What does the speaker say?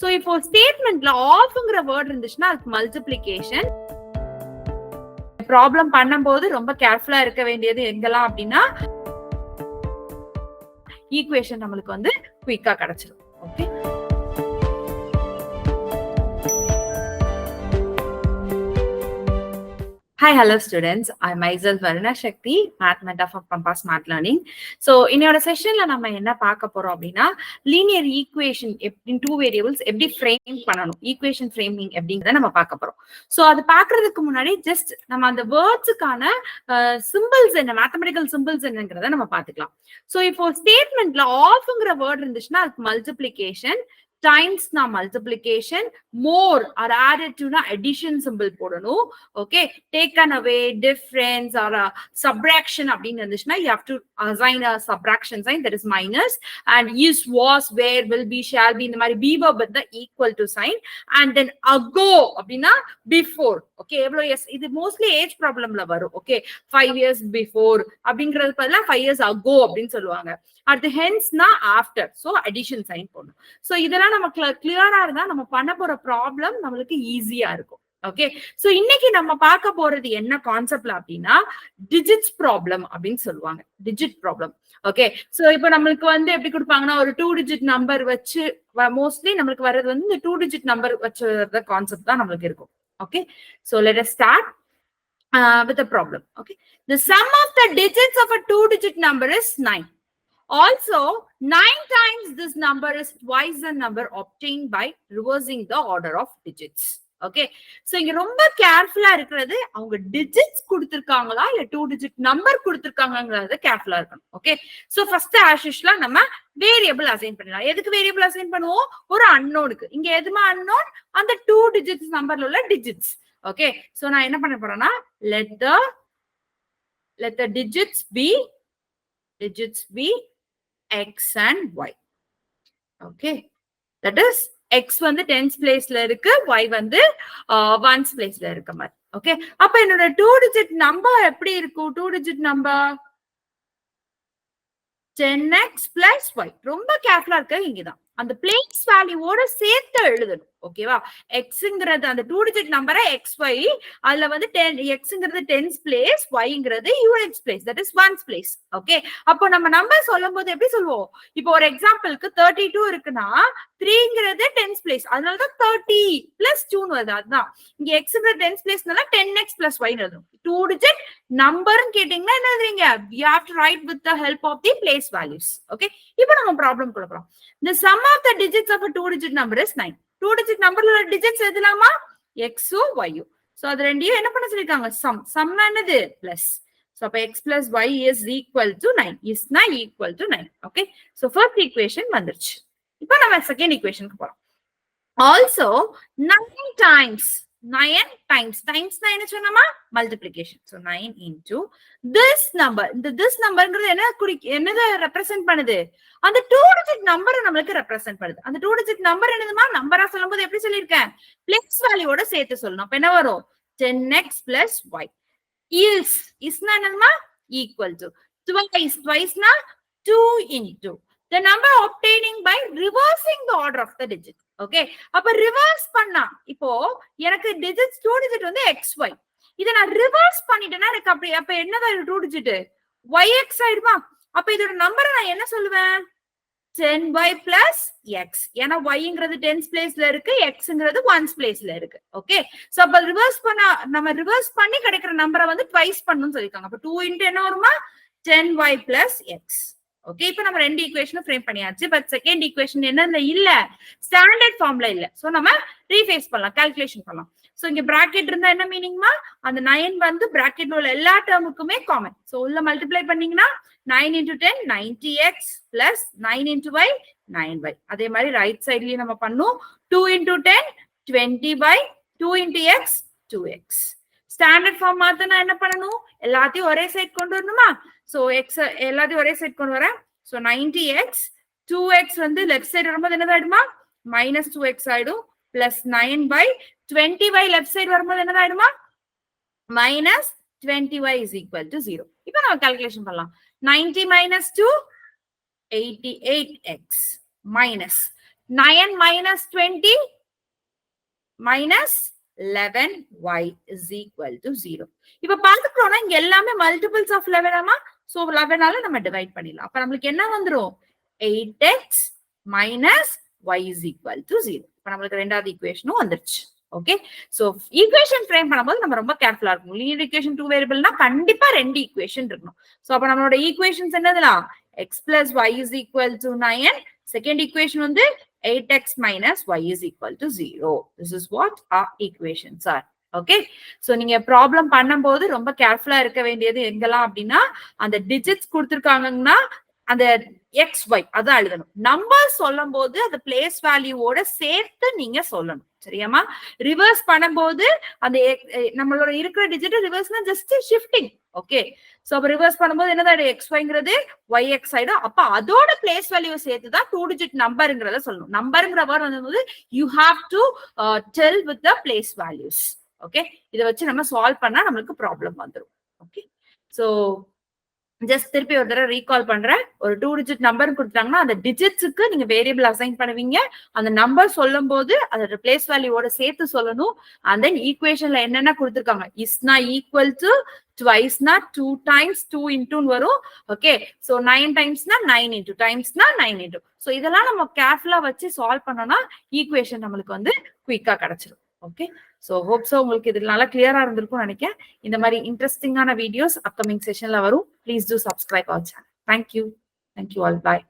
So இப்போ ஸ்டேட்மெண்ட்ல ஆஃப்ங்கிற word இருந்துச்சுன்னா அதுக்கு மல்டிப்ளிகேஷன். ப்ராப்ளம் பண்ணும்போது ரொம்ப கேர்ஃபுல்லா இருக்க வேண்டியது எங்கெல்லாம் அப்படின்னா ஈக்குவேஷன் நம்மளுக்கு வந்து குயிக்கா கிடைச்சிடும். Okay, Hi, hello students. I'm myself Varuna Shakti, Mathemata from Compass Math Learning. So, in your session, நம்ம என்ன பார்க்க போறோம் அப்படின்னா linear equation in two variables எப்படி frame பண்ணணும், equation framing எப்படிங்கறத நம்ம பார்க்க போறோம். So, அது பார்க்கிறதுக்கு முன்னாடி just நம்ம அந்த வேர்ட்ஸ்க்கான symbols என்ன, mathematical symbols என்னங்கறத நம்ம பார்த்துக்கலாம். So, இப்போ statementல offங்கிற வேர்ட் இருந்துச்சுன்னா அதுக்கு multiplication, times na multiplication, more or added to na addition symbol போடணும். Okay, taken away, difference or a subtraction அப்படின்னு இருந்துச்சுன்னா you have to assign a subtraction sign, that is minus, and is, was, where, will be, shall be, இந்த மாதிரி be verb with the equal to sign, and then ago அப்படின்னா before. Okay, எவ்வளவு yes, இது mostly age problemல வரும். Okay, 5 years before அப்படிங்கிறது பதிலா 5 years ago அப்படின்னு சொல்லுவாங்க. அடுத்து hence-னா after, so addition sign போடணும். So இதெல்லாம் நமக்கு கிளியரா இருந்தா நம்ம பண்ண போற ப்ராப்ளம் நம்மளுக்கு ஈஸியா இருக்கும். ஓகே, சோ இன்னைக்கு நம்ம பார்க்க போறது என்ன கான்செப்ட்ல அப்படின்னா டிஜிட்ஸ் ப்ராப்ளம் அப்படின்னு சொல்லுவாங்க. Digit problem. ஓகே, சோ இப்போ நம்மளுக்கு வந்து எப்படி கொடுப்பாங்கன்னா ஒரு 2 டிஜிட் நம்பர் வச்சு மோஸ்ட்லி நம்மளுக்கு வர்றது வந்து இந்த 2 டிஜிட் நம்பர் வச்சு கான்செப்ட் தான் நம்மளுக்கு இருக்கும். Okay, so let us start with the problem. Okay, the sum of the digits of a 2 digit number is 9. Also, 9 times this number is twice the number obtained by reversing the order of digits. Okay, so இங்க ரொம்ப கேர்ஃபுல்லா இருக்கிறது அவங்க digits கொடுத்திருக்காங்களா இல்ல 2 digit number கொடுத்திருக்காங்கங்கறத கேர்ஃபுல்லா இருக்கணும். Okay, so first as யூசுவலா நம்ம variable assign பண்ணலாம். எதுக்கு வேரியபிள் அசைன் பண்ணுவோம்? ஒரு அன்னோனுக்கு. இங்க எதுமா அன்னோன்? அந்த 2 டிஜிட்ஸ் நம்பர்ல உள்ள டிஜிட்ஸ். ஓகே, சோ நான் என்ன பண்ண போறேன்னா let the digits be x and y. Okay, that is x வந்து 10th placeல இருக்கு, y வந்து 1st placeல இருக்க மாதிரி. ஓகே, அப்ப என்னோட 2 digit number எப்படி இருக்கும்? 2 digit number 10x plus y. ரொம்ப கேர்ஃபுல்லா இருக்க இங்கதான் அந்த பிளேஸ் வேல்யூவோட சேர்த்து எழுதணும். ஓகேவா, எக்ஸ்ங்கிறது அந்த 2 டிஜிட் நம்பரை xy, அதுல வந்து எக்ஸ்ங்கிறது 10th பிளேஸ், yங்கிறது units place, that is 1st place. Okay, அப்போ நம்ம நம்பர் சொல்லும் போது எப்படி சொல்லுவோம்? இப்போ ஒரு எக்ஸாம்பிளுக்கு 32 இருக்குன்னா 3ங்கிறது 10th பிளேஸ், அதனாலதான் 30 பிளஸ் 2 வருது. அதுதான் இங்க எக்ஸ்ங்கிறது 10th பிளேஸ்னால 10x plus y எழுதணும். 2 டிஜிட் நம்பர்னு கேட்டீங்கன்னா என்ன எழுதுறீங்க? you have to write with the help of the place values. Okay, இப்போ நம்ம ப்ராப்ளம் குள்ள போறோம். The sum of the digits of a 2 digit number is 9. 2 digit numberல உள்ள டிஜிட்ஸ் எதுலாமா? x ஓ y ஓ. சோ அது ரெண்டையும் என்ன பண்ண சொல்லிருக்காங்க? சம்னா என்னது? பிளஸ். சோ அப்ப x plus y is equal to 9. is na equal to 9. Okay, so first equation வந்துருச்சு. இப்போ நம்ம செகண்ட் ஈக்குவேஷனுக்கு போறோம். Also 9 times னா என்ன சொன்னோமா? Multiplication. So 9 into this number. இந்த this numberங்கிறது என்னது ரெப்ரசன்ட் பண்ணுது? அந்த 2 டிஜிட் நம்பரை நம்மளுக்கு ரெப்ரசன்ட் பண்ணுது. அந்த 2 டிஜிட் நம்பர் என்னதுமா? நம்பரா சொல்லும்போது எப்படி சொல்லியிருக்கேன்? பிளஸ் வேல்யூவோட சேர்த்து சொல்லணும். அப்ப என்ன வரும்? 10x plus y. isனா என்னதுமா? equal to twice na 2 into the number obtaining by reversing the order of the digit. Okay, அப்ப ரிவர்ஸ் பண்ணா இப்போ எனக்கு டிஜிட்ஸ் 2 டிஜிட் வந்து xy, இத நான் ரிவர்ஸ் பண்ணிட்டேன்னா எனக்கு அப்ப என்னதான் 2 டிஜிட் yx ஆயிடுமா? அப்ப இதோட நம்பரை நான் என்ன சொல்லுவேன்? 10y plus x. ஏன்னா yங்கிறது 10th பிளேஸ்ல இருக்கு, xங்கிறது 1st பிளேஸ்ல இருக்கு. ஓகே, சோ அப்ப நம்ம ரிவர்ஸ் பண்ணி கிடைக்கிற நம்பரை வந்து ட்வைஸ் பண்ணணும்னு சொல்லிருக்காங்க. அப்ப 2 into என்ன வருமா? 10y plus x. ஓகே, இப்போ நம்ம ரெண்டு ஈக்குவேஷனும் ஃப்ரேம் பண்ணியாச்சு. பட் செகண்ட் ஈக்குவேஷன் என்னதுல இல்ல? ஸ்டாண்டர்ட் ஃபார்ம்ல இல்ல. சோ நம்ம ரீஃபேஸ் பண்ணலாம், கால்குலேஷன் பண்ணலாம். சோ இங்க பிராக்கெட் இருந்தா என்ன மீனிங்மா? அந்த 9 வந்து பிராக்கெட்ல உள்ள எல்லா டேர்முக்குமே காமன். சோ உள்ள மல்டிப்ளை பண்ணீங்கன்னா 9 into 10 90x plus 9 into y 9y. அதே மாதிரி ரைட் சைட்லயும் நம்ம பண்ணும். 2 into 10 20y, 2 into x 2x. Standard form மாத்தனா என்ன பண்ணணும்? எல்லாத்தையும் ஒரே சைட் கொண்டு வரணுமா? சோ x எல்லாத்தையும் ஒரே சைட் கொண்டு வரேன். சோ 90x 2x வந்து லெஃப்ட் சைடு வரும்போது என்னதாயிடுமா? minus 2x ஆயிடும். Plus 9y 20y left side வரும்போது என்னதாயிடுமா? minus 20y is equal to 0. இப்போ நம்ம கால்குலேஷன் பண்ணலாம். 90 minus 2 88x minus 9 minus 20 minus 11y is equal to 0. இப்ப பாத்துக்கிறோம்னா இங்க எல்லாமே மல்டிபிள்ஸ் ஆஃப் 11 ஆமா. சோ 11ஆல நம்ம டிவைட் பண்ணிடலாம். அப்ப நம்மளுக்கு என்ன வந்துரும்? 8x minus y is equal to 0. இப்ப நம்மளுக்கு ரெண்டாவது ஈக்குவேஷனும் வந்துருச்சு. ஓகே. சோ ஈக்குவேஷன் ஃப்ரேம் பண்ணும்போது நம்ம ரொம்ப கேர்ஃபுல்லா இருக்கணும். லீனியர் ஈக்குவேஷன் 2 வேரியபிள்னா கண்டிப்பா ரெண்டு ஈக்குவேஷன் இருக்கணும். சோ அப்ப நம்மளோட ஈக்குவேஷன்ஸ் என்னதுலாம்? x plus y is equal to 9. Second equation வந்து 8x minus y is equal to 0. This is what our equations are. Okay. So நீங்க ப்ராப்ளம் பண்ணும்போது ரொம்ப கேர்ஃபுல்லா இருக்க வேண்டியது எங்கெல்லாம் அப்படின்னா, அந்த டிஜிட்ஸ் கொடுத்திருக்காங்கன்னா அந்த எக்ஸ் ஒய் அதான் எழுதணும். நம்பர் சொல்லும் போது அந்த பிளேஸ் வேல்யூவோட சேர்த்து நீங்க சொல்லணும். சரியாமா? ரிவர்ஸ் பண்ணும்போது அந்த நம்மளோட இருக்கிற டிஜிட் ரிவர்ஸ்னா ஜஸ்ட் ஷிஃப்டிங். ஓகே. சோ அப்ப ரிவர்ஸ் பண்ணும்போது என்னதான் எக்ஸ் ஒய்ங்கிறது ஒய் எக்ஸ் ஆயிடும். அப்ப அதோட பிளேஸ் வேல்யூ சேர்த்து தான் 2 டிஜிட் நம்பருங்கிறத சொல்லணும். நம்பருங்கிற வேர்ட் வந்தபோது you have to tell with the place values. Okay. இதை வச்சு நம்ம சால்வ் பண்ணா நம்மளுக்கு ப்ராப்ளம் வந்துடும். ஓகே. சோ ஜஸ்ட் திருப்பி ஒரு தடவை ரீகால் பண்றேன். ஒரு 2 டிஜிட் நம்பர் கொடுத்தாங்கன்னா அந்த டிஜிட்ஸுக்கு நீங்க வேரியபிள் அசைன் பண்ணுவீங்க. அந்த நம்பர் சொல்லும் போது அதோட பிளேஸ் வேல்யூவோட சேர்த்து சொல்லணும். அண்ட் தென் ஈக்குவேஷன்ல என்னென்ன கொடுத்திருக்காங்க, இஸ்னா ஈக்குவல் டு, ட்வைஸ்னா 2 times 2 into வரும். Okay. So 9 timesனா 9 into, டைம்ஸ்னா 9 into. So இதெல்லாம் நம்ம கேர்ஃபுல்லா வச்சு சால்வ் பண்ணோம்னா ஈக்குவேஷன் நம்மளுக்கு வந்து குயிக்கா கிடைச்சிடும். ஓகே. சோ ஹோப் சோ உங்களுக்கு இது நல்லா கிளியரா இருந்திருக்கும்னு நினைக்கிறேன். இந்த மாதிரி இன்ட்ரெஸ்டிங்கான வீடியோஸ் அப்கமிங் செஷன்ல வரும். Please do subscribe our channel. Thank you. Thank you all. Bye.